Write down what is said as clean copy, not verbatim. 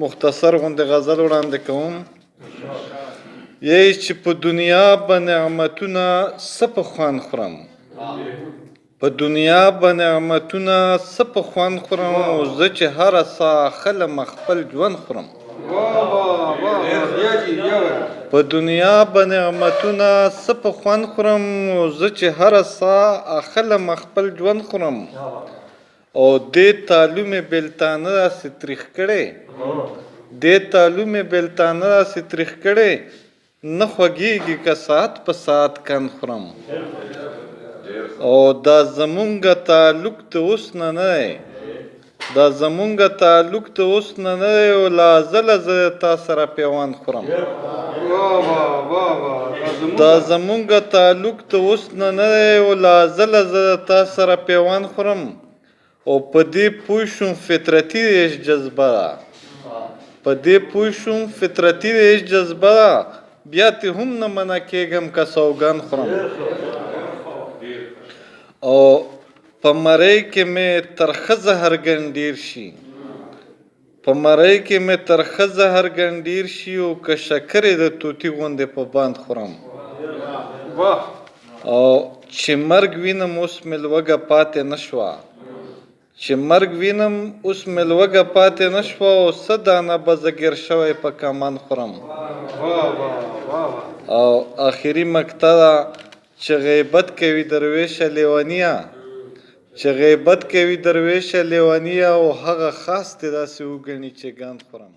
مختصر غوندې غزل وړاندې کوم. یی چې په دنیا به نعمتونه څه په خوند خورم، په دنیا به نعمتونه څه په خوند خورم، زه چې هره ساه خلم خپل ژوند خورم. په دنیا به نعمتونه څه په خوند خورم، زه چې هره ساه اخلم خپل ژوند خورم. او دې تالو مې بېلتانه راسې تریخ کړی، دې تالو مې بېلتانه راسې تریخ کړی، نه خوږېږي که ساعت په ساعت کند خورم. او دا زمونږ تعلق ته اوس نه دی، دا زمونږ تعلق ته اوس نه دی، او لا زله زه تا سره پیوند خورم. دا زمونږ تعلق ته اوس نه دی، او لا زله زه تا سره پیوند خورم. او په دې پوه شوم فطرتي ریش جذبه ده، په دې پوه شوم فطرتي ریش جذبه ده، بیا تې هم نه منع کېږم که سوګند خورم. او په مرۍ کې مې ترخه زهرګن ډېر شي، په مرۍ کې مې ترخه زهرګن ډېر شي، او که شکر یې د طوطي غوندې په باند خورم. او چې مرګ وینم اوس مې لوږه پاتې نه شوه، چې مرګ وینم اوس مې لوږه پاتې نه شوه، او څه دانه به زه ګیر شوی په کمند خورم. او آخري مقطع ده چې غیبت کوي درویشه لیونیه، چې غیبت کوي درویشه لیونیه، او هغه خاص دې داسې وګڼي چې ګند خورم.